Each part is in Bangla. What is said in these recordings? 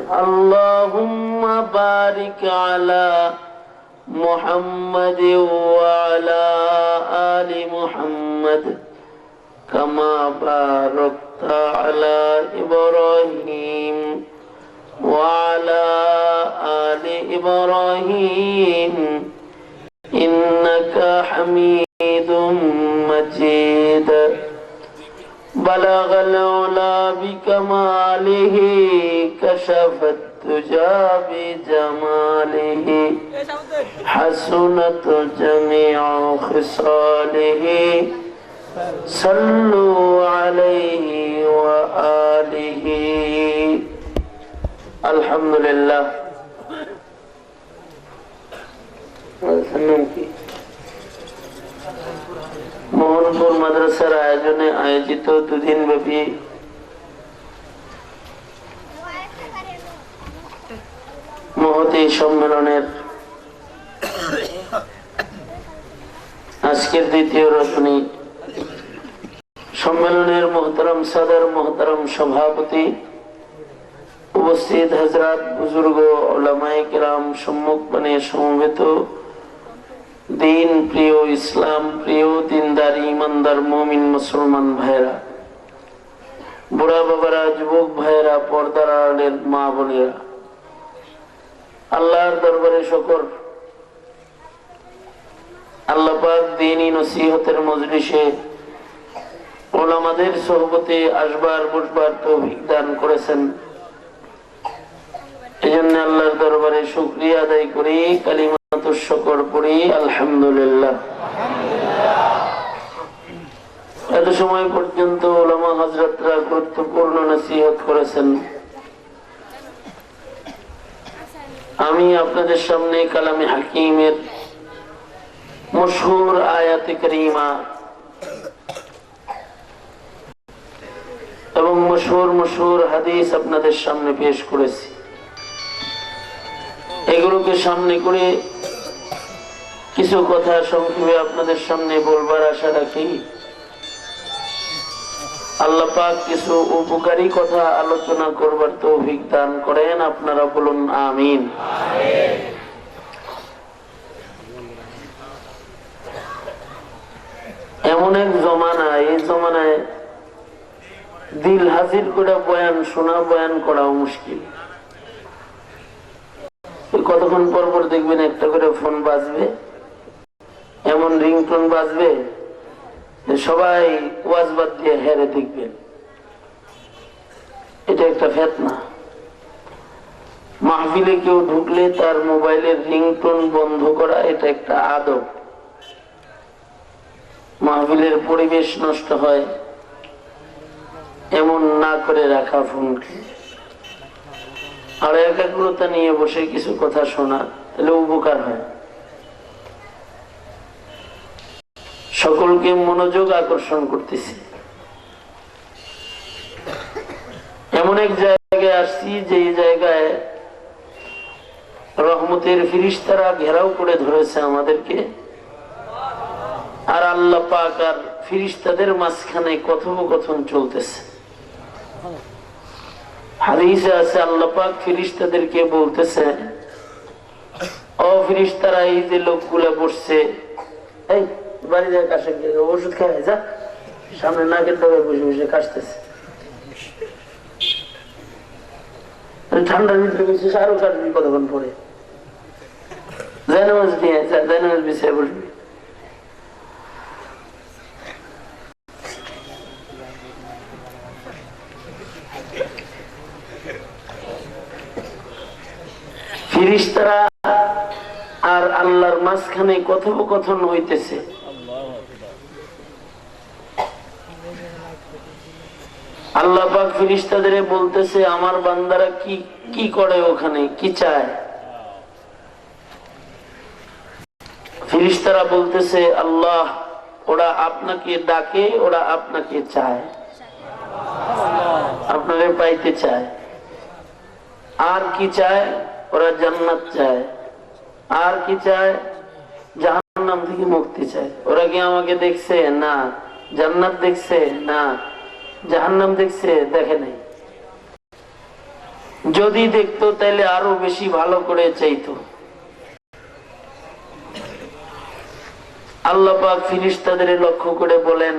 اللهم بارك على محمد وعلى آل محمد كما باركت على إبراهيم وعلى آل إبراهيم إنك حميد مجيد بلغ العلا بكماله كشف الدجى بجماله حسنت جميع خصاله صلوا عليه وآله الحمد لله মোহনপুর মাদ্রাসার আয়োজনে আয়োজিত দুদিন ব্যাপী মহতী সম্মেলনের আজকের দ্বিতীয় রজনী সম্মেলনের মোহতারাম সাদর মোহতারাম সভাপতি উপস্থিত হযরত বুজুর্গ উলামায়ে কেরাম সম্মুখপানে সমবেত দিন প্রিয় ইসলাম প্রিয় দিনদার ইমানদার মুমিন মুসলমান ভাইরা বুড়া বাবারা যুবক ভাইরা পর্দার আড়ালের মা বোনেরা আল্লাহর দরবারে শুকর আল্লাহ পাক দ্বীনি নসিহতের মজলিসে উলামাদের সোহবতে আসবার বসবার তৌফিক দান করেছেন এজন্য আল্লাহর দরবারে শুকরিয়া আদায় করি কালিমাতুশ শুকর পড়ি আলহামদুলিল্লাহ। এত সময় পর্যন্ত উলামা হযরতরা গুরুত্বপূর্ণ নসিহত করেছেন। আমি আপনাদের সামনে কালামে হাকিমের মশহুর আয়াতে কারিমা এবং মশহুর হাদিস আপনাদের সামনে পেশ করেছি। এগুলোকে সামনে করে কিছু কথা সংক্ষেপে আপনাদের সামনে বলবার আশা রাখি। আল্লাহ পাক কিছু উপকারী কথা আলোচনা করবার তৌফিক দান করেন, আপনারা বলুন আমিন। এমন এক জমানা, এই জমানায় দিল হাজির করে বয়ান শোনা, বয়ান করাও মুশকিল। কতক্ষণ পর পর দেখবেন একটা করে ফোন বাজবে, এমন রিংটোন বাজবে সবাই ওয়াজ বাদ দিয়ে হেরে দেখবেন। এটা একটা ফিতনা। মাহফিলে কেউ ঢুকলে তার মোবাইলের রিংটোন বন্ধ করা এটা একটা আদব। মাহফিলের পরিবেশ নষ্ট হয় এমন না করে রাখা ফোনকে, আর একাগ্রতা নিয়ে বসে কিছু কথা শোনা, তাহলে উপকার হয়। সকলকে মনোযোগ আকর্ষণ করতেছি। এমন এক জায়গায় আসছি যে জায়গায় রহমতের ফিরিস্তারা ঘেরাও করে ধরেছে আমাদেরকে, আর আল্লাহ পাক আর ফিরিস্তাদের মাঝখানে কথোপকথন চলতেছে। হাদিসে আছে আল্লাহ পাক ফিরিস্তাদেরকে বলতেছে, ও ফিরিস্তারা, এই যে লোকগুলা বসছে, এই বাড়ি যায় কাশে ওষুধ খায় যা, সামনে নাকের ডগায় বসে বসে কাশতেছে, ঠান্ডার ভিতরে বসে আরো কাটবি কতক্ষণ পরে, জায়নামাজ নিয়ে জায়নামাজ বিছিয়ে বসবি। ফিরিস্তারা আর আল্লাহর মাঝখানে কথোপকথন হইতেছে। আল্লাহ পাক ফিরিস্তাদের বলতেছে, আমার বান্দারা কি কি করে ওখানে, কি চায়? ফিরিস্তারা বলতেছে, আল্লাহ, ওরা আপনাকে ডাকে, ওরা আপনাকে চায়, আপনারে পাইতে চায়। আর কি চায়? ওরা জান্নাত চায়। আর কি চায়? জাহান্নাম থেকে মুক্তি চায়। ওরা কি আমাকে দেখছে? না। জান্নাত দেখছে? না। জাহান্নাম দেখছে? দেখে নাই। যদি দেখতো তাহলে আরো বেশি ভালো করে চাইতো। আল্লাহ পাক ফেরেশতাদের লক্ষ্য করে বলেন,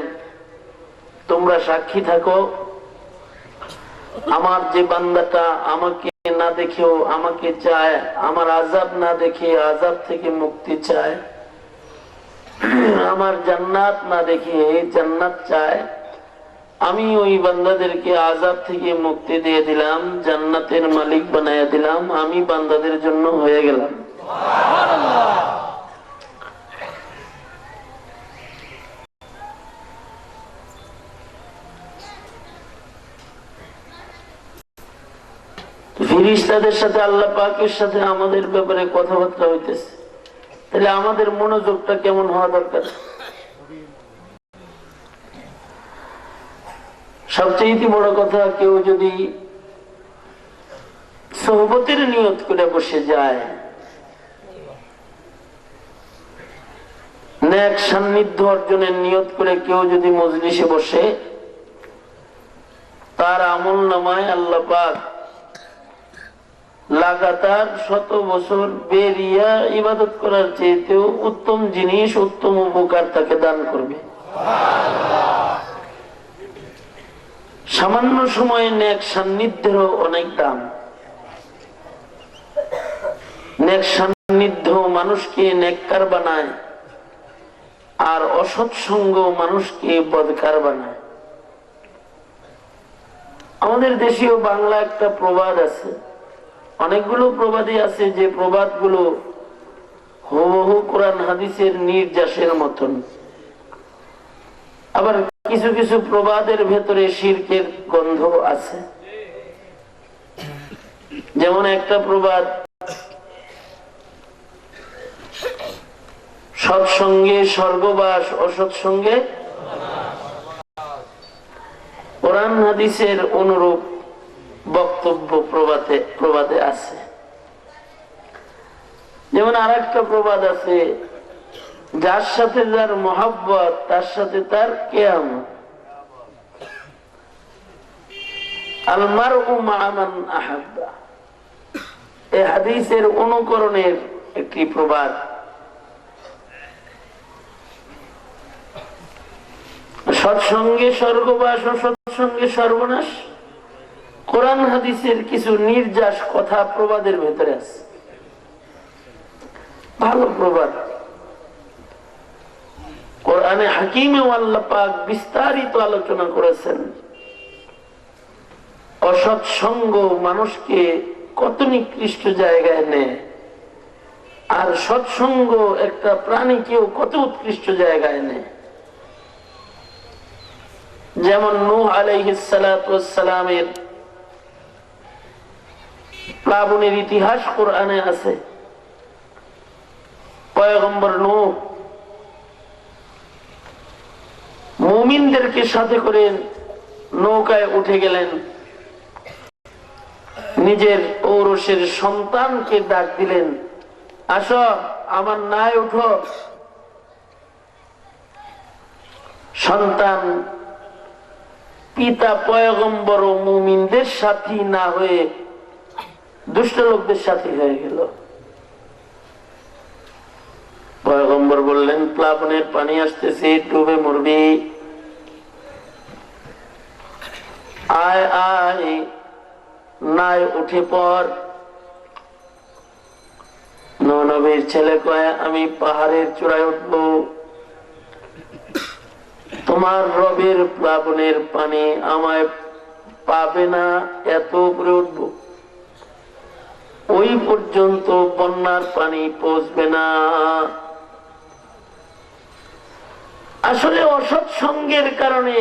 তোমরা সাক্ষী থাকো, আমার যে বান্দাটা আমাকে না দেখেও আমাকে চায়, আমার আযাব না দেখে আযাব থেকে মুক্তি চায়, আমার জান্নাত না দেখে জান্নাত চায়, আমি ওই বান্দাদেরকে আযাব থেকে মুক্তি দিয়ে দিলাম, জান্নাতের মালিক বানায়া দিলাম, আমি বান্দাদের জন্য হয়ে গেলাম। ফেরেশতাদের সাথে আল্লাহ পাকের সাথে আমাদের ব্যাপারে কথাবার্তা হইতেছে, তাহলে আমাদের মনোযোগটা কেমন হওয়া দরকার? সবচেয়ে বড় কথা, কেউ যদি সোহবতের নিয়ত করে বসে যায়, নেক সান্নিধ্য অর্জনের নিয়ত করে কেউ যদি মজলিসে বসে, তার আমল নামায় আল্লাহ পাক লাগাতার 100 বছর বেরিয়া ইবাদত করার চেয়েতেও উত্তম জিনিস, উত্তম উপকার তাকে দান করবে। সামান্য সময়ে নেক সান্নিধ্যেরও অনেক দাম। নেক সান্নিধ্য মানুষকে নেককার বানায়, আর অসৎ সঙ্গ মানুষকে বদকার বানায়। আমাদের দেশীয় বাংলা একটা প্রবাদ আছে, অনেকগুলো প্রবাদই আছে, যে প্রবাদগুলো হুবহু কোরআন হাদিসের নির্যাসের মতন। আবার কিছু কিছু প্রবাদের ভেতরে শিরকের গন্ধ আছে। যেমন একটা প্রবাদ, সৎসঙ্গে স্বর্গবাস, অসৎসঙ্গে। কোরআন হাদিসের অনুরূপ বক্তব্য প্রবাদে আছে। যেমন আর একটা প্রবাদ আছে, যার সাথে যার মহব্বত তার সাথে তার কিয়ামত। আল মারউ মা মান আহাব্বা, এই হাদিসের অনুকরণের একটি প্রবাদ। সৎসঙ্গে স্বর্গবাস, অসৎসঙ্গে সর্বনাশ। কোরআন হাদিসের কিছু নির্যাস কথা প্রবাদের ভেতরে আছে, ভালো প্রবাদ। কোরআনে হাকিমে আল্লাহ পাক বিস্তারিত আলোচনা করেছেন অসৎ সঙ্গ মানুষকে কত নিকৃষ্ট জায়গায় নেয়, আর সৎসঙ্গ একটা প্রাণীকেও কত উৎকৃষ্ট জায়গায় নেয়। যেমন নূহ আলাইহিস সালাতু ওয়াস সালামের প্লাবনের ইতিহাস কোরআনে আছে। পয়গম্বর নূহ মুমিনদেরকে সাথে করে নৌকায় উঠে গেলেন, নিজের ঔরসের সন্তানকে ডাক দিলেন, আসো আমার নায় উঠো। সন্তান পিতা পয়গম্বর ও মুমিনদের সাথী না হয়ে দুষ্ট লোকদের সাথী হয়ে গেল। পয়গম্বর বললেন, প্লাবনের পানি আসতেছে, ডুবে মরবি, আয় আয় নাই উঠে পর। নবীর ছেলে কয়, আমি পাহাড়ের চূড়ায় উঠব, তোমার রবের প্লাবনের পানি আমায় পাবে না, এত উপরে উঠব, ওই পর্যন্ত বন্যার পানি পৌঁছবে না। আসলে অসৎ সঙ্গের কারণে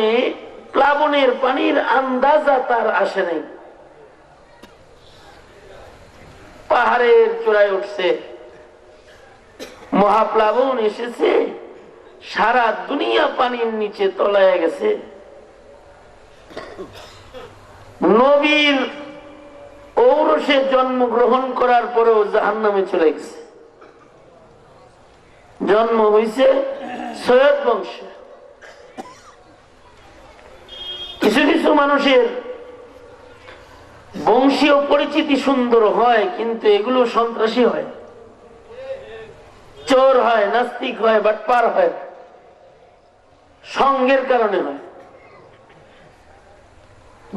প্লাবনের পানির আন্দাজা তার আসে নাই। পাহাড়ের চূড়ায় উঠছে, মহাপ্লাবন এসেছে, সারা দুনিয়া পানির নিচে তলায় গেছে। নবীর ঔরসে জন্মগ্রহণ করার পরেও জাহান্নামে চলে গেছে। জন্ম হয়েছে সৈয়দ বংশে। কিছু কিছু মানুষের বংশীয় পরিচিতি সুন্দর হয়, কিন্তু এগুলো সন্ত্রাসী হয়, চোর হয়, নাস্তিক হয়, বাটপার হয়, সঙ্গের কারণে হয়।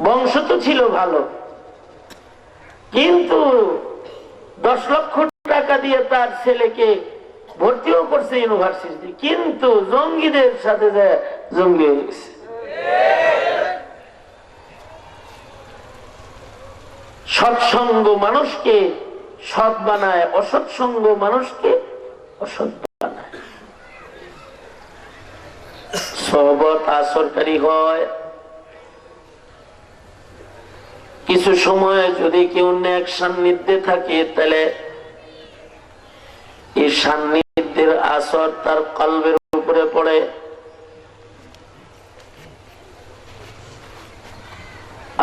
বংশ তো ছিল ভালো, কিন্তু 10 লক্ষ টাকা দিয়ে তার ছেলেকে ভর্তিও করছে ইউনিভার্সিটি, কিন্তু জঙ্গিদের সাথে যায় জঙ্গি হয়ে গেছে। সৎসঙ্গ মানুষকে সৎ বানায়, অসৎসঙ্গ মানুষকে অসৎ বানায়। সহবত আসরকারী হয়। কিছু সময় যদি কেউ নেক সান্নিধ্যে থাকে, তাহলে এই সান্নিধ্যের আসর তার কলবের উপরে পড়ে।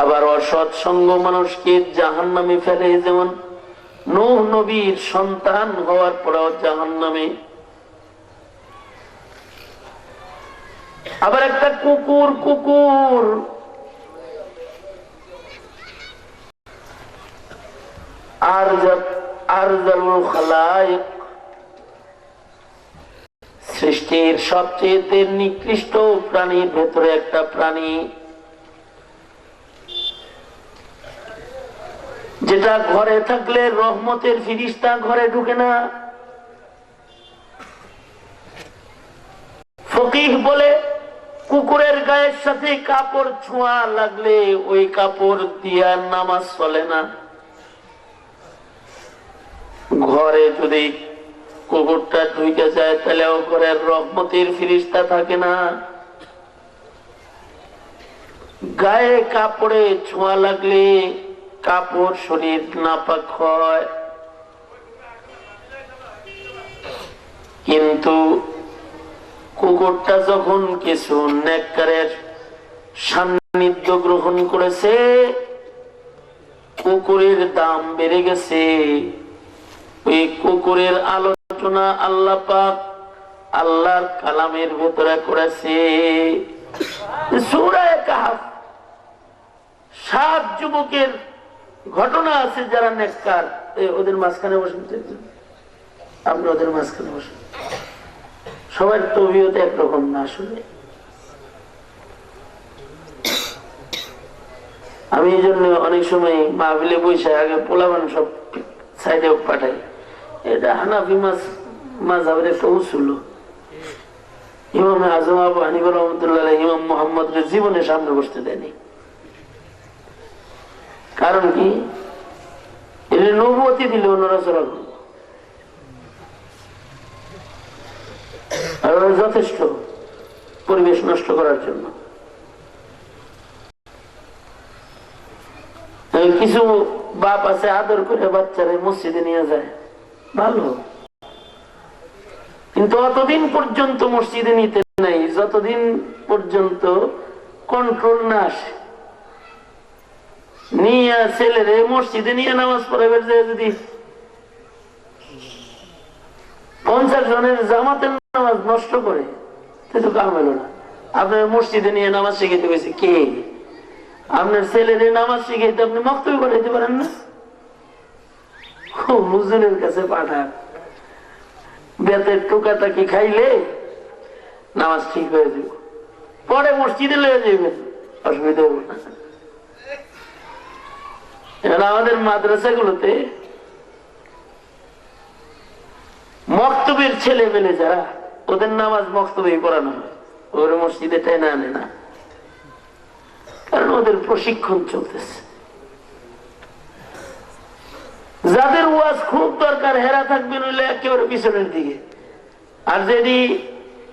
আবার অসৎ সঙ্গ মানুষকে জাহান্নামে ফেলে, যেমন নূহ নবীর সন্তান হওয়ার পরেও জাহান্নামে। আবার একটা কুকুর আরজালুল খালায়েক, সৃষ্টির সবচেয়ে নিকৃষ্ট প্রাণীর ভেতরে একটা প্রাণী, যেটা ঘরে থাকলে রহমতের ফিরিস্তা ঘরে ঢুকে না। ফকিহ বলে কুকুরের গায়ের সাথে কাপড় ছোঁয়া লাগলে ওই কাপড় দিয়া নামাজ চলে না। ঘরে যদি কুকুরটা ঢুকে যায়, তাহলে ও ঘরের রহমতের ফিরিস্তা থাকে না। গায়ে কাপড়ে ছোঁয়া লাগলে কাপড় শরীর নাপাক হয়, কিন্তু কুকুরটা যখন কিছু নেককারের সান্নিধ্য গ্রহণ করেছে, কুকুরের দাম বেড়ে গেছে। ওই কুকুরের আলোচনা আল্লাহ পাক আল্লাহর কালামের ভেতরে করেছে। সূরা কাহফ 7 যুবকের ঘটনা আছে যারা নেককার। ওদের মাঝখানে বসেন, আপনি ওদের মাঝখানে বসেন। সবার তবিয়ত একরকম না আসলে। আমি এই জন্য অনেক সময় মাহফিলে বসে আগে পোলাবান সব সাইডে পাঠাই। এটা হানাফি মাযহাবের একটা উসুল। ইমাম আযম আবু হানিফা রাহমাতুল্লাহ আলাইহি ইমাম মুহাম্মদের জীবনে সামনে বসতে দেয়নি। কারণ কি? এর নবুয়তি দিলে ওনারা চলা আর যথেষ্ট পরিবেশ নষ্ট করার জন্য। কিছু বাপ আছে আদর করে বাচ্চারা মসজিদে নিয়ে যায়, ভালো, কিন্তু অতদিন পর্যন্ত মসজিদে নিতে নাই যতদিন পর্যন্ত কন্ট্রোল না আসে। নিয়ে ছেলেরে মসজিদে নিয়ে নামাজ পড়াবে, যদি 50 জনের জামাতের নামাজ নষ্ট করে, তো কাম এলো না। আপনার মসজিদে নিয়ে নামাজ শিখাইতে গেছে কে? আপনার ছেলেরে নামাজ শিখাইতে আপনি মক্তব্য পাঠাইতে পারেন না? হুজুরের কাছে পাঠান, বেতের টোকাটাকি খাইলে নামাজ ঠিক হয়ে যাব, পরে মসজিদে লয়ে যাবেন, অসুবিধা হবে না। এবার আমাদের মাদ্রাসাগুলোতে মক্তবের ছেলে পেলে যারা, ওদের নামাজ মক্তবেই পড়ানো হয়, ওর মসজিদে টেনে আনে না, কারণ ওদের প্রশিক্ষণ চলতেছে। যাদের ওয়াজ খুব দরকার হেরা থাকবে, নইলে একেবারে পিছনের দিকে। আর যদি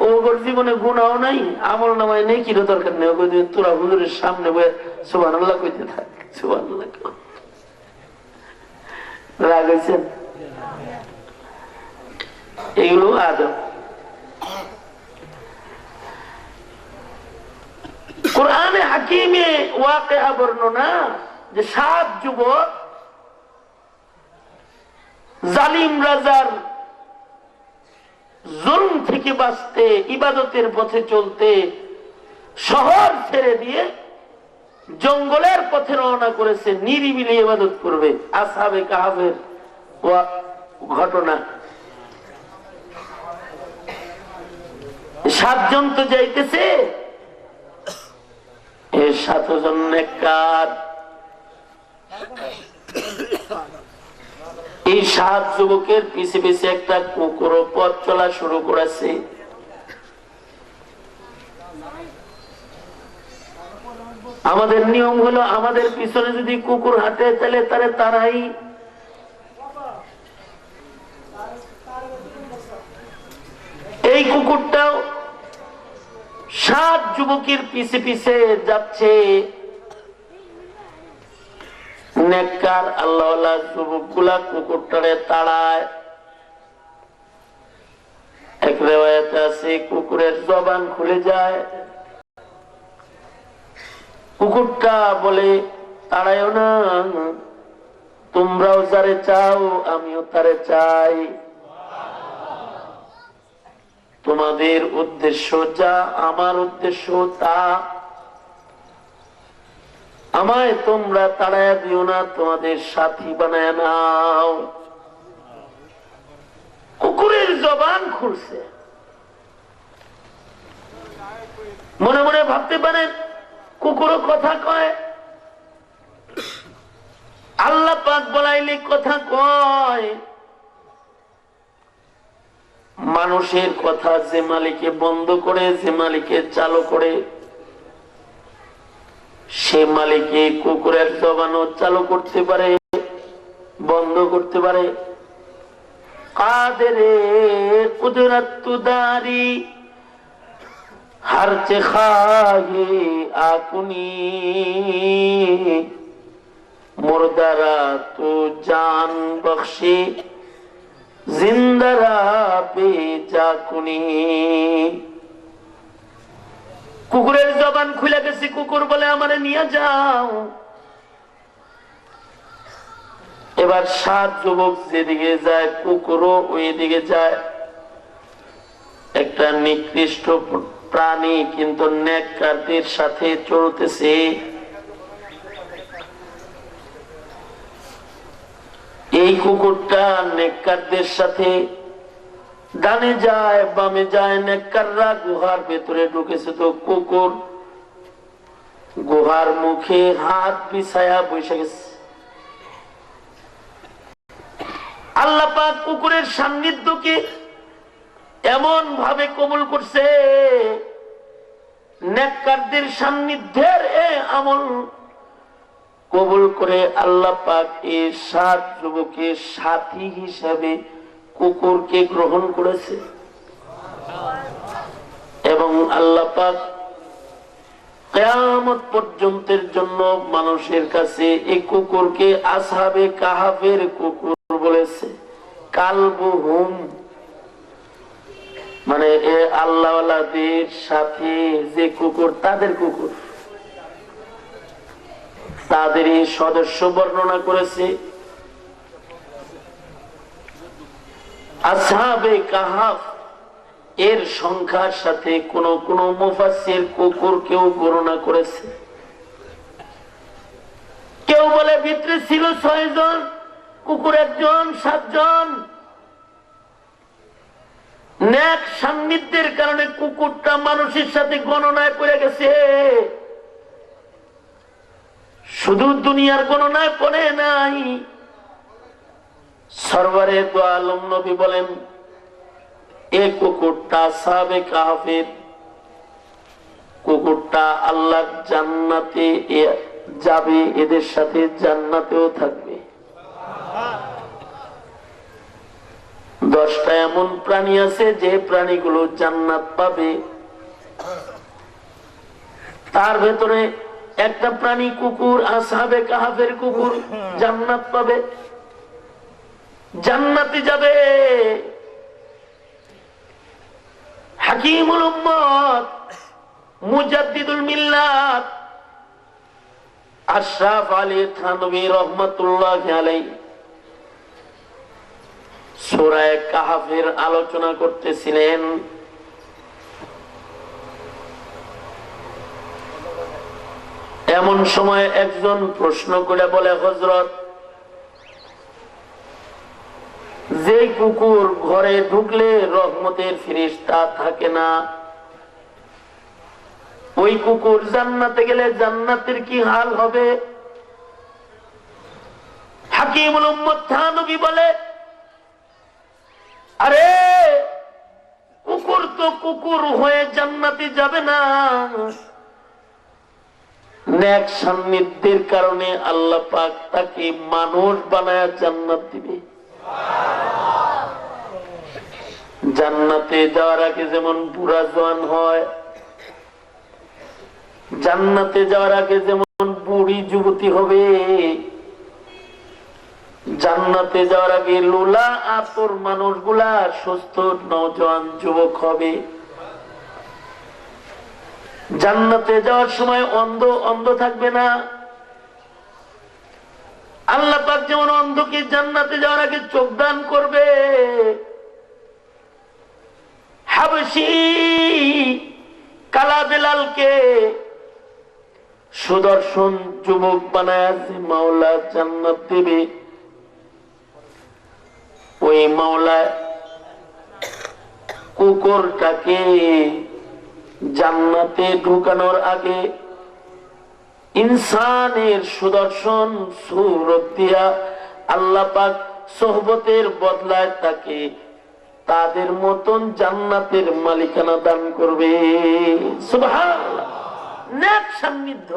ওর জীবনে গুনাও নাই, আমল নামায় নেই, কিরো দরকার নেই, তোরা হুজুরের সামনে বয়ে সুবহানাল্লাহ কইতে থাক, সুবহানাল্লাহ। রাগ হয়েছেন? এগুলো আদব। কোরআনে হাকিমে ওয়াকিয়া বর্ণনা যে 7 যুবক জালিম রাজার জুলম থেকে বাঁচতে, ইবাদতের পথে চলতে শহর ছেড়ে দিয়ে জঙ্গলের পথে রওনা করেছে, নিরিবিলি ইবাদত করবে। আসহাবে কাহাফের ঘটনা, 7 জন তো যাইতেছে, এই 7 জন নেককার। এই 7 যুবকের পিছে পিছে একটা কুকুর পথ চলা শুরু করেছে। আমাদের নিয়ম হলো, আমাদের পিছনে যদি কুকুর হাঁটে তাহলে তারে তারাই। এই কুকুরটাও 7 যুবকের পিছে পিছে যাচ্ছে। নেককার আল্লাহওয়ালা যুবকগুলা কুকুরটারে তাড়ায়। এক রিওয়ায়াতে আছে কুকুরের জবান খুলে যায়। কুকুরটা বলে, তাড়ায়ও না, তোমরাও যারে চাও আমিও তারে চাই। তোমাদের উদ্দেশ্য যা, আমার উদ্দেশ্য তা। আমায় তোমরা তাড়াইয়া দিও না, তোমাদের সাথী বানায় নাও। কুকুরের জবান খুলছে। মনে মনে ভাবতে পারেন কুকুরও কথা কয়, আল্লাহ পাক বলাইলে কথা কয়। মানুষের কথা যে মালিকে বন্ধ করে, যে মালিকে চালু করে, সে মালিকে কুকুরের জবানও চালু করতে পারে, বন্ধ করতে পারে। কাদেরে কুদরতুদারি हर खाही आकुनी मुर्दारा तू जान बख्शी जिंदरा पे जाकुनी। কুকুরের জবান খুলে গেছে। কুকুর বলে, আমারে নিয়ে যাও। এবার 7 যুবক যেদিকে যায় কুকুরও ওই দিকে যায়। একটা নিকৃষ্ট প্রাণী কিন্তু নেককারদের সাথে চলতেছে। এই কুকুরটা নেককারদের সাথে ডানে যায় বামে যায়। নেককাররা গুহার ভেতরে ঢুকেছে, তো কুকুর গুহার মুখে হাত বিছায়া বসে গেছে। আল্লাহ পাক কুকুরের সান্নিধ্যকে এমন ভাবে কবুল করছে, নেককারদের সান্নিধ্যের আমল কবুল করে আল্লাহ পাক এই 7 যুবকের সাথী হিসাবে কুকুরকে গ্রহণ করেছে। এবং আল্লাহ পাক কিয়ামত পর্যন্তের জন্য মানুষের কাছে এই কুকুরকে আসহাবে কাহাফের কুকুর বলেছে। কালবুহুম মানে আল্লাহওয়ালাদের সাথে যে কুকুর, তাদের কুকুর, তাদেরই সদস্য বর্ণনা করেছে। আসহাবে কাহাফ এর সংখ্যার সাথে কোন কোন মুফাসসির কুকুর কেউ গণনা করেছে। কেউ বলে ভিতরে ছিল 6 জন, কুকুর 1 জন, 7 জন। নেক সান্নিধ্যের কারণে কুকুরটা মানুষের সাথে গণনায় পড়ে গেছে, শুধু দুনিয়ার গণনায় পড়ে নাই। সরওয়ারে দো আলম নবী বলেন, এই কুকুরটা আসহাবে কাহাফের কুকুরটা আল্লাহর জান্নাতে যাবে, এদের সাথে জান্নাতেও থাকবে। 10টা এমন প্রাণী আছে যে প্রাণীগুলো জান্নাত পাবে। তার ভেতরে একটা প্রাণী কুকুর, আসহাবে কাহাফের কুকুর জান্নাত পাবে, জান্নাতে যাবে। হাকিমুল উম্মত, মুজাদ্দিদুল মিল্লাত আশরাফ আলী থানভী রহমাতুল্লাহি আলাইহি সূরা কাহাফের আলোচনা করতেছিলেন। এমন সময় একজন প্রশ্ন করে বলে, হযরত, যে কুকুর ঘরে ঢুকলে রহমতের ফেরেশতা থাকে না, ওই কুকুর জান্নাতে গেলে জান্নাতের কি হাল হবে? হাকিমুল উম্মত থানবী বলে, আরে কুকুর তো কুকুর হয়ে জান্নাতে যাবে না, নেক সান্নিধ্যের কারণে আল্লাহ পাক তাকে মানুষ বানায় জান্নাত দিবে। জান্নাতে যাওয়ার আগে যেমন বুড়া জওয়ান হয়, জান্নাতে যাওয়ার আগে যেমন বুড়ি যুবতী হবে, জান্নাতে যাওয়ার আগে লোলা আতর মানুষগুলা সুস্থ নওজোয়ান যুবক হবে। জান্নাতে যাওয়ার সময় অন্ধ অন্ধ থাকবে না। আল্লাহ পাক যেমন অন্ধকে জান্নাতে যাওয়ার আগে চোখ দান করবে, হাবশী কালা বেলালকে সুদর্শন যুবক বানায় যে মাওলা জান্নাত দেবে, ওই মাওলা কুকুরটাকে জান্নাতে ঢুকানোর আগে ইনসানের সুদর্শন সূরত দিয়া আল্লাহ পাক সোহবতের বদলায় তাকে তাদের মতন জান্নাতের মালিকানা দান করবে। সুবহানাল্লাহ, নেক সান্নিধ্য।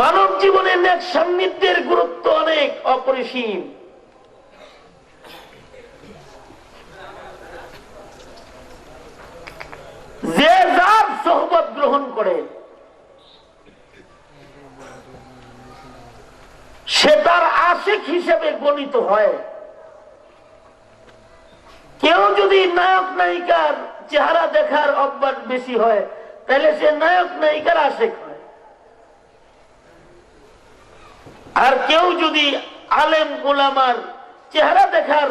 মানব জীবনে নেক সান্নিধ্যের গুরুত্ব অনেক অপরিসীম। যে যার সোহবত গ্রহণ করে সে তার আশিক হিসেবে গণিত হয়। কেউ যদি নায়ক নায়িকার চেহারা দেখার অভ্যাস বেশি হয়, তাহলে সে নায়ক নায়িকার আশিক হয়। আর কেউ যদি আলেম উলামার চেহারা দেখার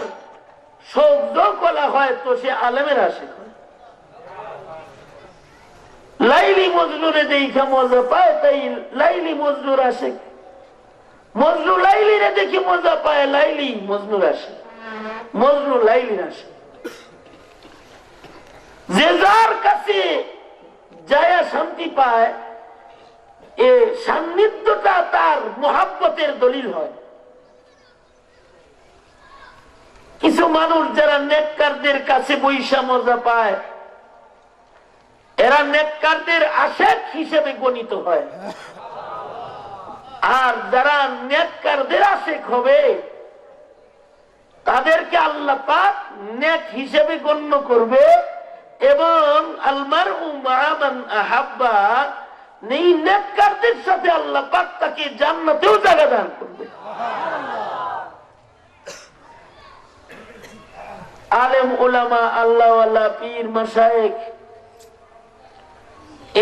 সৌজ কলা হয়, তো সে আলেমের আশিক হয়। লাইলি মজনুরে দেখা মজা পায়, তাই লাইলি মজনুর আশিক। মজনু লাইলিরে দেখে মজা পায়, লাইলি মজনুর আশিক, মজনু লাইলির আশিক। যে যার কাছে যায় শান্তি পায়, এ সান্নিধ্যটা তার মোহাব্বতের দলিল হয়। কিছু মানুষ যারা নেককারদের কাছে বৈশা মজা পায়, এরা নেককারদের আশিক হিসেবে গণিত হয়। আর যারা নেককারদের আশিক হবে, তাদেরকে আল্লাহ পাক নেক হিসেবে গণ্য করবে এবং আলমারউ মা'a মান আহাব্বা, এই নেককারদের সাথে আল্লাহ পাক তাকে জান্নাতেও জায়গা দান করবে। আলেম উলামা, আল্লাহওয়ালা, পীর মাশায়েখ,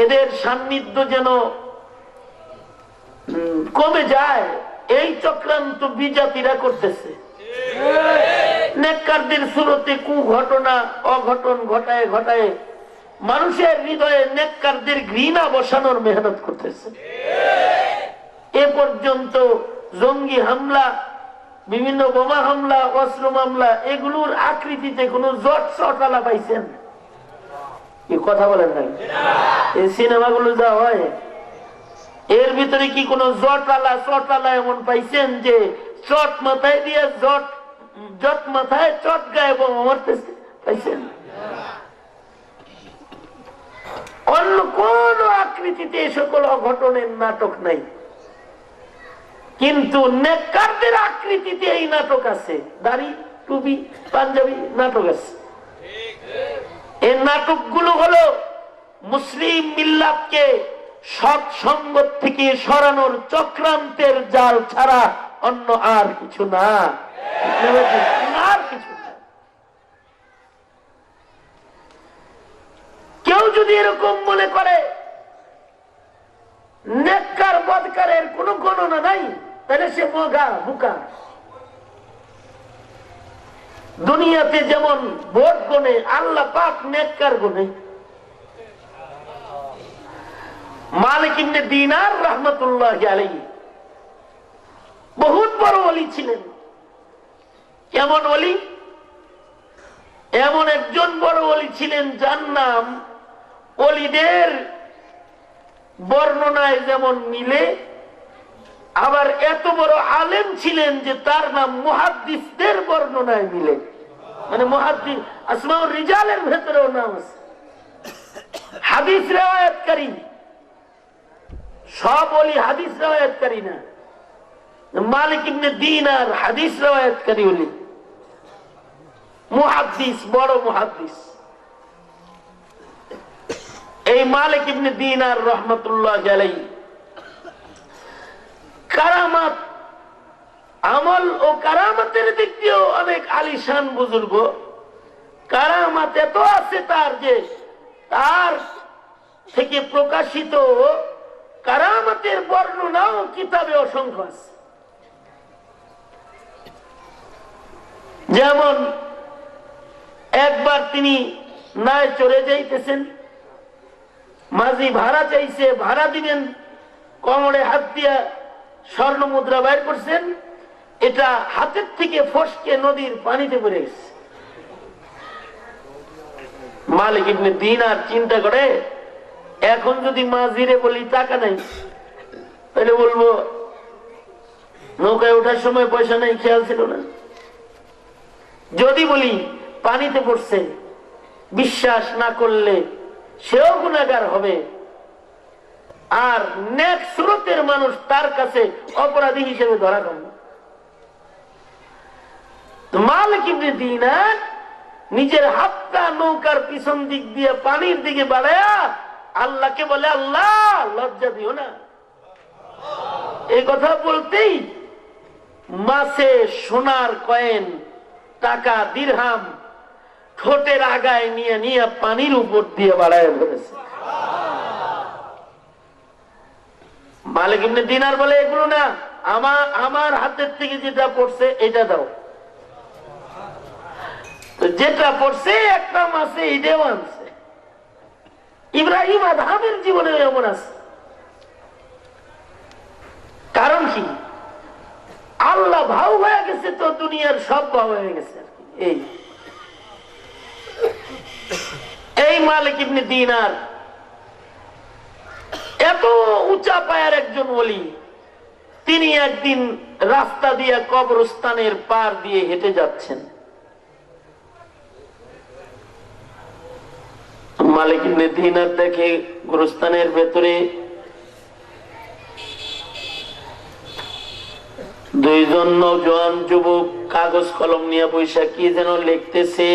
এদের সান্নিধ্য যেন কমে যায়, এই চক্রান্ত বিজাতিরা করতেছে। নেককারদের সুরতে কুঘটনা অঘটন ঘটায় ঘটায় মানুষের হৃদয়ে নেককারদের ঘৃণা বসানোর মেহনত করতেছে। এ পর্যন্ত জঙ্গি হামলা, বিভিন্ন বোমা হামলা, অস্ত্র মামলা, এগুলোর আকৃতিতে কোন জট চটালা পাইছেন? কি কথা বলেন নাই? এই সিনেমাগুলো যা হয়, এর ভিতরে কি কোন জটালা চটালা এমন পাইছেন যে চট মাথায় দিয়ে জট মাথায় চট গায়ে বোমা মারতেছে? পাইছেন? অন্য কোন আকৃতিতে এ সকল অঘটনের নাটক নাই, কিন্তু নেককারদের আকৃতিতে এই নাটক আছে। দাড়ি, টুপি, পাঞ্জাবি নাটক আছে। এই নাটকগুলো হলো মুসলিম মিল্লাতকে সৎসঙ্গ থেকে সরানোর চক্রান্তের জাল ছাড়া অন্য আর কিছু না, আর কিছু না। কেউ যদি এরকম মনে করে নেককার বদকারের কোন গণনা নাই, তাহলে সে মগা বুকা। দুনিয়াতে যেমন ভোট গণে, আল্লাহ পাক নেককার গণে। মালিক ইবনে দিনার রাহমাতুল্লাহি আলাইহি বহুত বড় ওলি ছিলেন। কেমন ওলি? এমন একজন বড় ওলি ছিলেন যার নাম ওলিদের বর্ণনায় যেমন মিলে, আবার এত বড় আলেম ছিলেন যে তার নাম মুহাদ্দিসদের বর্ণনায় মিলে। মানে মুহাদ্দিস আসমাউর রিজালের ভেতরেও নাম আছে। হাদিস রিওয়ায়াতকারী, সব ওলি হাদিস রিওয়ায়াতকারী না। মালিক ইবনে দিনার হাদিস রিওয়ায়াতকারী ওলি, মুহাদ্দিস, বড় মুহাদ্দিস। এই মালিক ইবনে দিনার রাহমাতুল্লাহি আলাইহি কারামাত, আমল ও কারামাতের দিক দিয়েও অনেক আলিশান বুজুর্গ। কারামাত এত আছে তার যে তার থেকে প্রকাশিত কারামাতের বর্ণনাও কিতাবে অসংখ্য আছে। যেমন একবার তিনি নায় চড়ে যাইতেছেন, মাঝি ভাড়া চাইছে, ভাড়া দিবেন, কোমরে হাত দিয়া স্বর্ণ মুদ্রা বাইর করছেন, এটা হাতের থেকে ফসকে নদীর পানিতে পড়ে গেছে। মালিক ইবনে দিনার চিন্তা করে, এখন যদি মাঝিরে বলি টাকা নাই, তাহলে বলবো নৌকায় ওঠার সময় পয়সা নাই, খেয়াল ছিল না। যদি বলি পানিতে পড়ছে, বিশ্বাস না করলে সেও গুনাহগার হবে, আর নেক সুরতের মানুষ তার কাছে অপরাধী হিসেবে ধরা খাবে। মালিক ইবনে দিনার নিজের হাতটা নৌকার পিছন দিক দিয়ে পানির দিকে বাড়ায়া আল্লাহকে বলে, আল্লাহ লজ্জা দিও না। এই কথা বলতেই মাছে সোনার কয়েন, টাকা, দিরহাম ঠোঁটের আগায় নিয়ে নিয়ে পানির উপর দিয়ে বাড়ায় ধরেছে। মালিক ইবনে দিনার বলে, এগুলো না, আমার হাতের থেকে যেটা পড়ছে এটা দাও। যেটা পড়ছে একটা মাছে এটাও আনছে। ইব্রাহিম আদহামের জীবনে এমন আছে। কারণ কি? আল্লাহ ভাও হয়ে গেছে তো দুনিয়ার সব ভাও হয়ে গেছে। এই মালিক ইবনে দিনার এত উঁচা পায়ের একজন ওলি, তিনি একদিন রাস্তা দিয়ে কবরস্থানের পার দিয়ে হেঁটে যাচ্ছেন। মালিক ইবনে দিনার দেখে গোরস্থানের ভেতরে দুইজন নওজোয়ান যুবক কাগজ কলম নিয়ে বৈশা কি যেন লিখতেছে।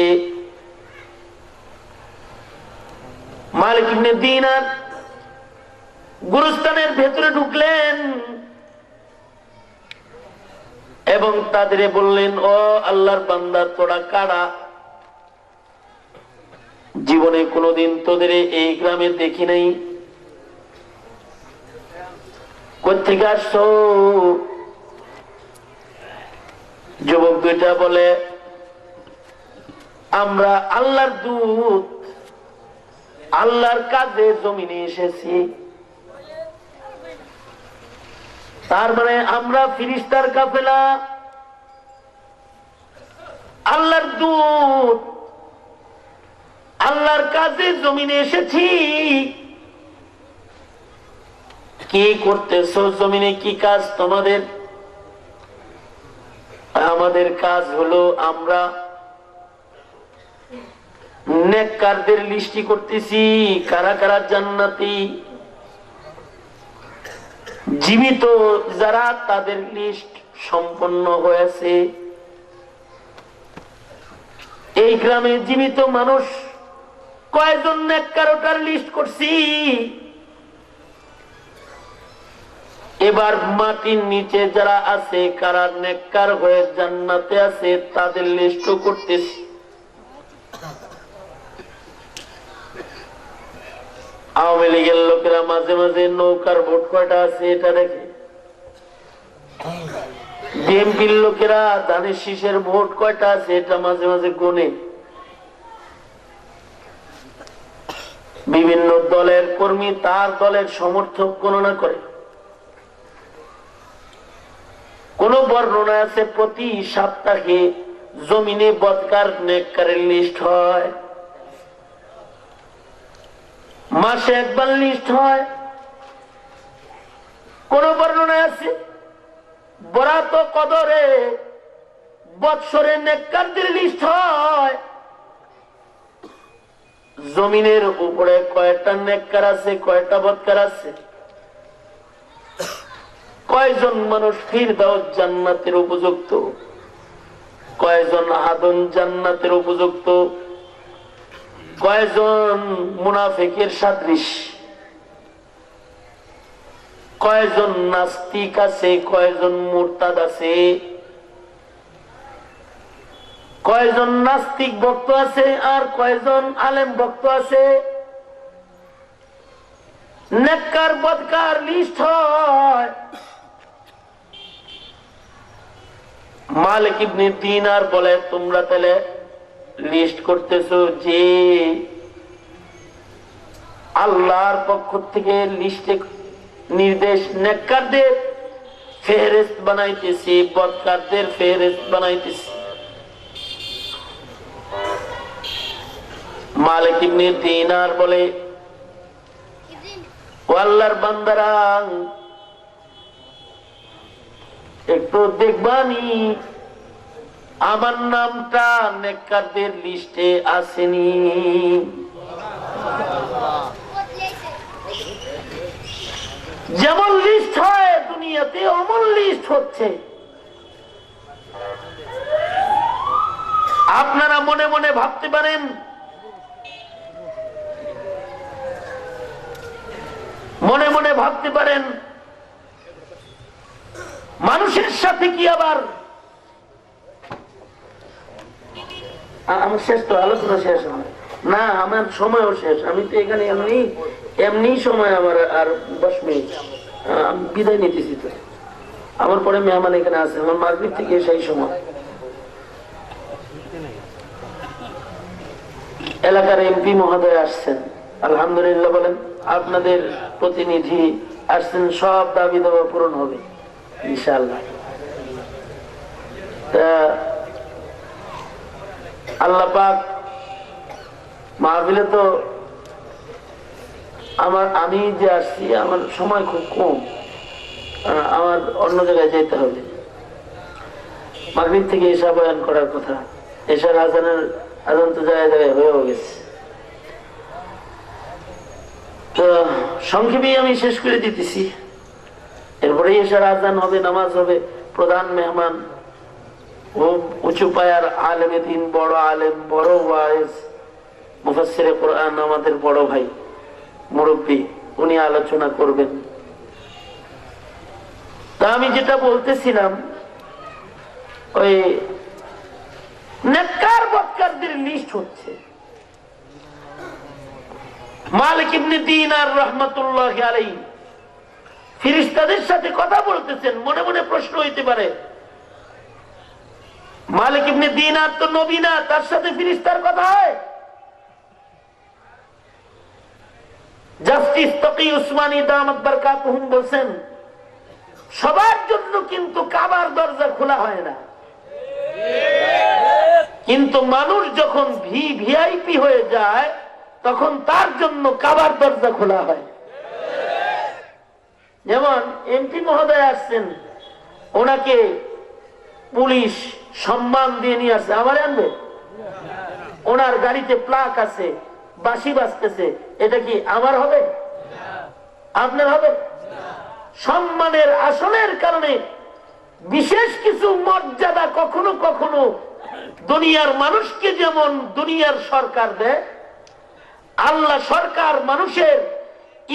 মালিক ইবনে দিনার গোরস্থানের ভেতরে ঢুকলেন এবং তাদের বললেন, ও আল্লাহর বান্দা, তোরা কারা? জীবনে কোনোদিন তোদের এই গ্রামে দেখি নাই, কোথেকে আসছো? যুবক দুইটা বলে, আমরা আল্লাহর দূত, আল্লাহর কাজে জমিনে এসেছি। তার মানে আমরা ফিরিস্তার কাফেলা, আল্লাহর দূত, আল্লাহর কাজে জমিনে এসেছি। কি করতেছো জমিনে? কি কাজ তোমাদের? আমাদের কাজ হলো আমরা নেককারদের লিস্টি করতেছি, কারা কারা জান্নাতি, জীবিত যারা তাদের লিস্ট সম্পন্ন হয়েছে। এই গ্রামে জীবিত মানুষ কয়জন নেককার, ওটার লিস্ট করছি। এবার মাটির নিচে যারা আছে, কারা নেককার হয়ে জান্নাতে আছে, তাদের লিস্ট করতেছি। আওয়ামী লীগের লোকেরা মাঝে মাঝে নৌকার ভোট কয়টা আছে এটা দেখে, বিএনপির লোকেরা ধানের শীষের ভোট কয়টা আছে এটা মাঝে মাঝে গোনে। বিভিন্ন দলের কর্মী তার দলের সমর্থক গণনা করে। কোন বর্ণনা আছে প্রতি সপ্তাহে জমিনে বদকার নেককারের লিস্ট হয়, মাসে একবার লিস্ট হয়। কোন বর্ণনা আছে বরাত কদরে বৎসরে নেককারদের লিস্ট হয়। জমিনের উপরে কয়টা নেককার আছে, কয়টা বদকার আছে, কয়জন মানুষ ফিরদাউস জান্নাতের উপযুক্ত, কয়জন আদন জান্নাতের উপযুক্ত, কয়জন মুনাফিকের সাদৃশ, কয়জন নাস্তিক আছে, কয়জন মুরতাদ আছে, কয়জন নাস্তিক ভক্ত আছে আর কয়জন আলেম ভক্ত আছে। নেককার বদকার লিস্ট হয়। মালিক ইবনে দিনার বলে তোমরা তাহলে লিস্ট করতেছো যে আল্লাহর পক্ষ থেকে লিস্টে নির্দেশ নেককারদের ফেরেশত বানাইতেছি, বদকারদের ফেরেশত বানাইতেছি। মালিক ইবনে দিনার বলে ও আল্লাহর বান্দারা একটু দেখবানি আমার নামটা নেককারদের লিস্টে আসেনি। যেমন লিস্ট হয় দুনিয়াতে অমন লিস্ট হচ্ছে। আপনারা মনে মনে ভাবতে পারেন মানুষের সাথে কি আবার আমার শেষ তো আলোচনা শেষ না, আমার সময়ও শেষ। আমি তো এখানে এমনি সময় আমার আর 10 মিনিট আমি বিদায় নিতেছি। তো আমার পরে মেহমান এখানে আছে, আমার মাগরিব থেকে সেই সময় এলাকার এমপি মহোদয় আসছেন, আলহামদুলিল্লাহ বলেন। আপনাদের প্রতিনিধি আসছেন, সব দাবি দাবা পূরণ হবে ইনশাআল্লাহ। আল্লাহ পাক মাহফিলে তো আমি যে আসছি আমার সময় খুব কম, আমার অন্য জায়গায় যেতে হবে। মাগরিব থেকে এশা বয়ান করার কথা, এশার আজান তো জায়গায় জায়গায় হয়েও গেছে। তো সংক্ষেপে আমি শেষ করে দিতেছি। এরপরে এশার আজান হবে, নামাজ হবে। প্রধান মেহমান ও উঁচু পায়ার আলেমে দিন, বড় আলেম, বড় ওয়াইজ, মুফাসসিরে কোরআন, আমাদের বড় ভাই মুরব্বী, উনি আলোচনা করবেন। তা আমি যেটা বলতেছিলাম, ওই নেককার বদকারদের লিস্ট হচ্ছে। মালিক ইবনে দিনার রাহমাতুল্লাহি আলাইহি ফেরেশতাদের সাথে কথা বলতেছেন। মনে মনে প্রশ্ন হইতে পারে, মালিক ইবনে দিনার তো নবী না, তার সাথে ফেরেশতার কথা হয়? জাস্টিস তকি উসমানী দামাত বারকাতুহুম বলছেন, সবার জন্য কিন্তু কাবার দরজা খোলা হয় না, কিন্তু মানুষ যখন ভিআইপি হয়ে যায় তখন তার জন্য কাবার দরজা খোলা হয়। যেমন এমপি মহোদয় আসছেন, ওনাকে পুলিশ সম্মান দিয়ে নিয়ে আসছে। আমার আনবে, ওনার গাড়িতে প্লাক আছে, বাঁশি বাজতেছে, এটা কি আমার হবে? আপনার হবে? সম্মানের আসনের কারণে বিশেষ কিছু মর্যাদা কখনো কখনো দুনিয়ার মানুষকে যেমন দুনিয়ার সরকার দেয়, আল্লাহ সরকার মানুষের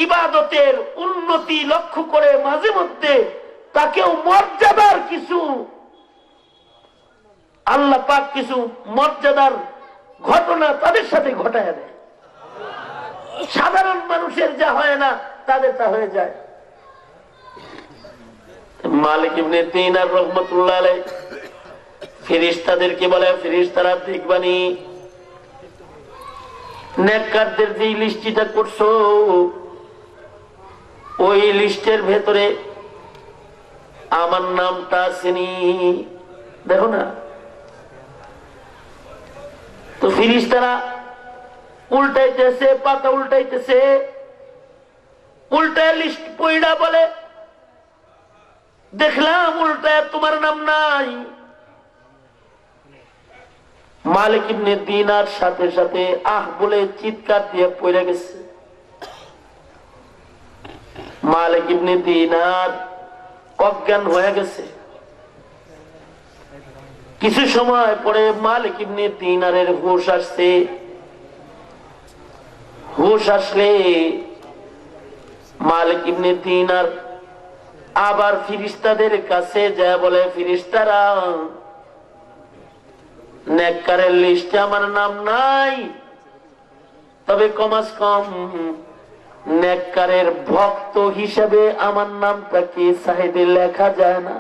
ইবাদতের উন্নতি লক্ষ্য করে মাঝে মধ্যে তাকেও মর্যাদার কিছু, আল্লাহ পাক কিছু মর্যাদার ঘটনা তাদের সাথে ঘটায় দেয়। সাধারণ মানুষের যা হয় না তাদের তা হয়ে যায়। মালিক ইবনে দিনার রাহমাতুল্লাহ আলাইহি ফেরেশতাদেরকে বলে, ফেরেশতারা দেখবানি নেককারদের যে লিস্টটা করছো ওই লিস্টের ভেতরে আমার নামটা আসেনি, দেখো না। তো ফিরিস্তারা উল্টাইতেছে, পাতা উল্টাইতেছে, উল্টায় লিস্ট পইড়া বলে দেখলাম উল্টায় তোমার নাম নাই। মালিক ইবনে দিনার সাথে সাথে আহ বলে চিৎকার দিয়ে পড়ে গেছে। মালিক ইবনে দিনার অজ্ঞান হয়ে গেছে। কিছু সময় পরে মালিক ইবনে দিনারের হুঁশ আসছে। হুঁশ আসলে মালিক ইবনে দিনার আবার ফিরিস্তাদের কাছে যায় বলে, ফিরিস্তারা নেককারের লিস্টে আমার নাম নাই, তবে কমাস কম নেককারের ভক্ত হিসেবে আমার নামটাকে সাইডে লেখা যায় না।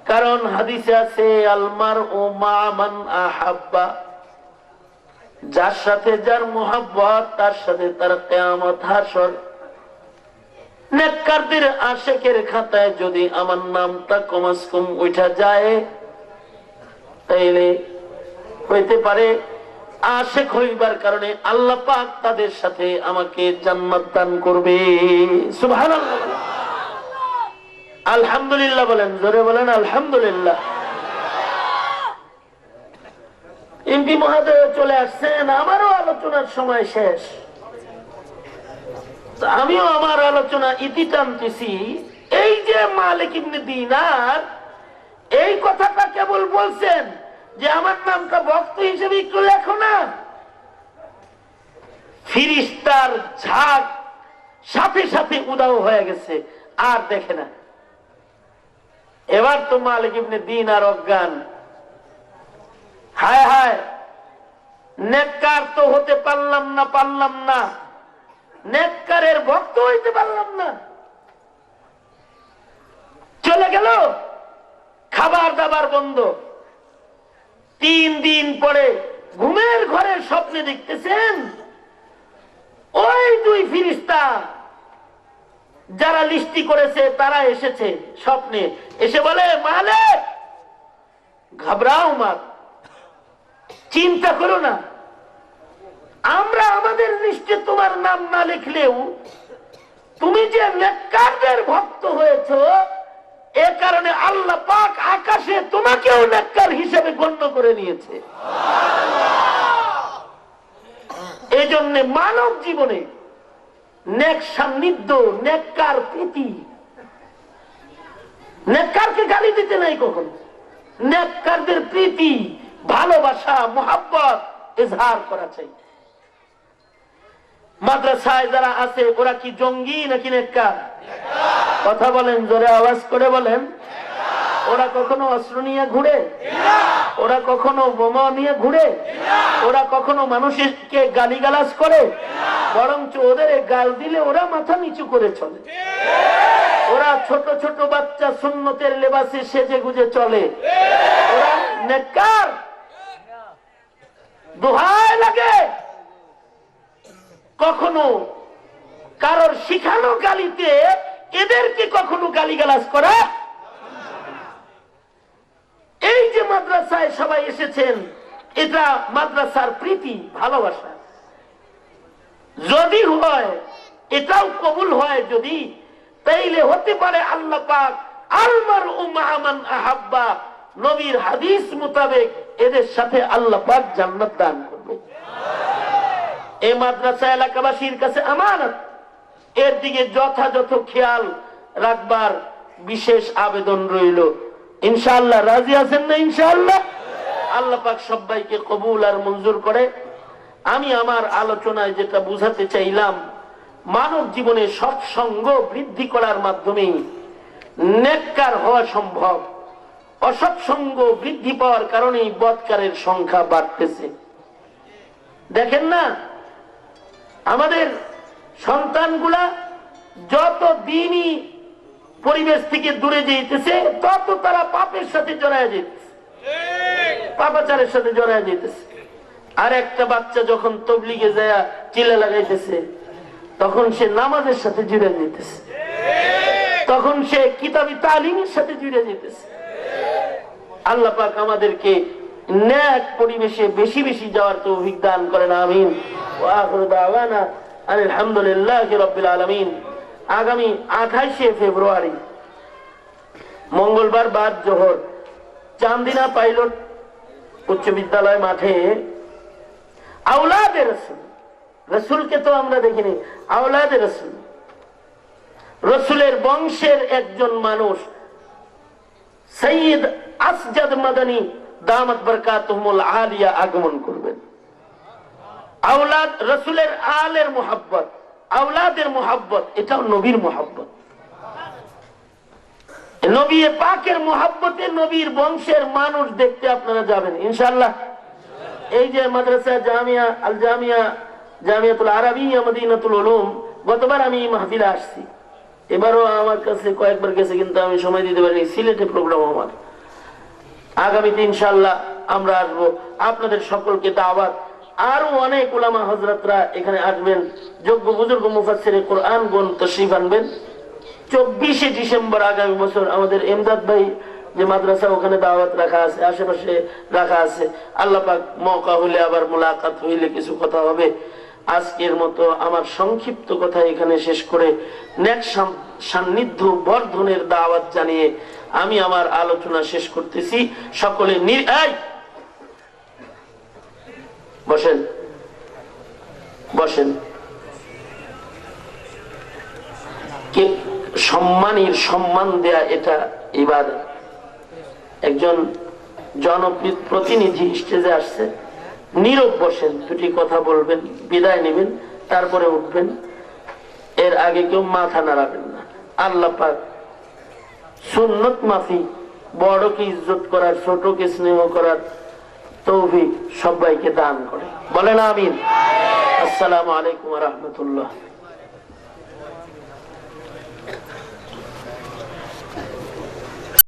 কারণ হাদিসে আছে আলমার ও মা মান আহাব্বা, যার সাথে যার মোহাব্বত তার সাথে তার কিয়ামত হাসর। নেককারদের আশিকের খাতায় যদি আমার নামটা কমাস কম উঠা যায় তাইলে হইতে পারে আশিক হইবার কারণে আল্লাহ পাক তাদের সাথে আমাকে জান্নাত দান করবে। সুবহানাল্লাহ, আলহামদুলিল্লাহ বলেন, জোরে বলেন আলহামদুলিল্লাহ। এমপি মহোদয় চলে আসছেন, আমারও আলোচনার সময় শেষ। আমিও আমার আলোচনা ইতি টানতেছি। এই যে মালিক ইবনে দিনার এই কথাটা কেবল বলছেন যে আমার নামটা ভক্ত হিসেবে একটু লেখো না, ফিরিস্তার ঝাঁক সাথে সাথে উদাও হয়ে গেছে, আর দেখে না। এবার তো মালিক ইবনে দিনার অজ্ঞান। হায় হায়, নেককার তো হতে পারলাম না, নেককারের ভক্ত হইতে পারলাম না। চলে গেল, খাবার দাবার বন্ধ। 3 দিন পরে ঘুমের ঘরে স্বপ্নে দেখতেছেন ওই 2 ফিরিস্তা যারা লিস্টি করেছে তারা এসেছে স্বপ্নে, এসে বলে মালিক ঘাবড়াও মত, চিন্তা করো না, আমরা আমাদের লিস্টে তোমার নাম না লিখলেও তুমি যে নেককারদের ভক্ত হয়েছো এ কারণে আল্লাহ পাক আকাশে তোমাকেও নেককার হিসেবে গণ্য করে নিয়েছে। এই জন্য মানব জীবনে নেক সান্নিধ্য, নেককার প্রীতি, নেককারকে গালি দিতে নাই কখন, নেককারদের প্রীতি, ভালোবাসা, মোহাব্বত ইজহার করা চাই। মাদ্রাসায় যারা আছে ওরা কি জঙ্গি নাকি নেককার? কথা বলেন, জোরে আওয়াজ করে বলেন। ওরা কখনো অস্ত্র নিয়ে ঘুরে? ওরা কখনো বোমা নিয়ে ঘুরে? ওরা কখনো মানুষকে গালিগালাজ করে? বরঞ্চ ওদের গাল দিলে ওরা মাথা নিচু করে চলে। ওরা ছোট ছোট বাচ্চা সুন্নতের লেবাসে সেজে গুজে চলে। ওরা নেককার। দোহাই লাগে কখনো কারোর শিখানো গালিতে এদেরকে কখনো গালিগালাজ করা। এই যে মাদ্রাসায় সবাই এসেছেন এটা মাদ্রাসার প্রীতি, ভালোবাসা। যদি হয় এটাও কবুল হয় যদি, তাইলে হতে পারে আল্লাহ পাক আলমার ও মামান আহাব্বা নবীর হাদিস মোতাবেক এদের সাথে আল্লাহ পাক জান্নাত দান করবে। এই মাদ্রাসা এলাকাবাসীর কাছে আমানত, এর দিকে যথাযথ খেয়াল রাখবার বিশেষ আবেদন রইল। ইনশাআল্লাহ রাজি আছেন না? ইনশাআল্লাহ আল্লাহ পাক সবাইকে কবুল আর মঞ্জুর করে। আমি আমার আলোচনায় যেটা বুঝাতে চাইলাম, মানব জীবনে সৎসঙ্গ বৃদ্ধি করার মাধ্যমে নেককার হওয়া সম্ভব। অসৎসঙ্গ বৃদ্ধি পাওয়ার কারণেই বদকারের সংখ্যা বাড়তেছে। দেখেন না, আমাদের সন্তানগুলা যত দিনই পরিবেশ থেকে দূরে যেতেছে তত তারা পাপের সাথে জড়ায় যেতেছে, পাপাচারের সাথে জড়ায় যেতেছে। আর একটা বাচ্চা যখন তবলিগে যায় চিল্লা লাগাইতেছে, তখন সে নামাজের সাথে জুড়ে যেতেছে, তখন সে কিতাবি তালিমের সাথে জুড়ে যেতেছে। আল্লাহ পাক আমাদেরকে ন্যাক পরিবেশে বেশি বেশি যাওয়ার তৌফিক দান করেন, আমিন। ওয়া আখিরু দাওয়ানা আলহামদুলিল্লাহি রাব্বিল আলামিন। আগামী 28শে ফেব্রুয়ারি মঙ্গলবার বাদ জোহর চান্দিনা পাইলট উচ্চ বিদ্যালয় মাঠে আওলাদে রাসূল, রাসূলকে তো আমরা দেখিনি, আওলাদে রাসূল, রাসূলের বংশের একজন মানুষ সৈয়দ আসজাদ মাদানী দামাত বরকাতুহুমুল আলিয়া আগমন করবেন। আওলাদ রাসূলের আলের মুহাব্বত, আওলাদের মুহাব্বত, এটাও নবীর মুহাব্বত। নবী পাকের মুহাব্বতে নবীর বংশের মানুষ দেখতে আপনারা যাবেন ইনশাআল্লাহ। এই যে মাদ্রাসা জামিয়া আল জামিয়া জামিয়াতুল আরাবিয়া মদিনাতুল উলুম, গতবার আমি মাহফিলে আসছি, এবারও আমার কাছে কয়েকবার গেছে, কিন্তু আমি সময় দিতে পারিনি, সিলেটে প্রোগ্রাম আমার। আগামীতে ইনশাআল্লাহ আমরা আসবো, আপনাদের সকলকে দাওয়াত। আরো অনেক উলামা হযরতরা এখানে আসবেন, যোগ্য বুজুর্গ মুফাসসিরে কোরআন গণ তশরিফ আনবেন। 24শে ডিসেম্বর আগামী বছর আমাদের এমদাদ ভাই যে মাদ্রাসা, ওখানে দাওয়াত রাখা আছে, আশেপাশে রাখা আছে। আল্লাহ পাক মওকা হলে আবার মুলাকাত হইলে কিছু কথা হবে। আজকের মতো আমার সংক্ষিপ্ত কথা এখানে শেষ করে নেক সান্নিধ্য বর্ধনের দাওয়াত জানিয়ে আমি আমার আলোচনা শেষ করতেছি। সকলে বসেন বসেন। সম্মানের সম্মান দেয়া এটা ইবাদত। একজন জনপ্রতিনিধি স্টেজে আসছে, নীরব বসেন, দুটি কথা বলবেন, বিদায় নেবেন, তারপরে উঠবেন। এর আগে কেউ মাথা নাড়াবেন না। আল্লাহ পাক সুন্নত মাফিক বড়কে ইজ্জত করার, ছোটকে স্নেহ করার তৌফিক সবাইকে দান করে, বলেন আমিন। আসসালামু আলাইকুম ওয়া রাহমাতুল্লাহ।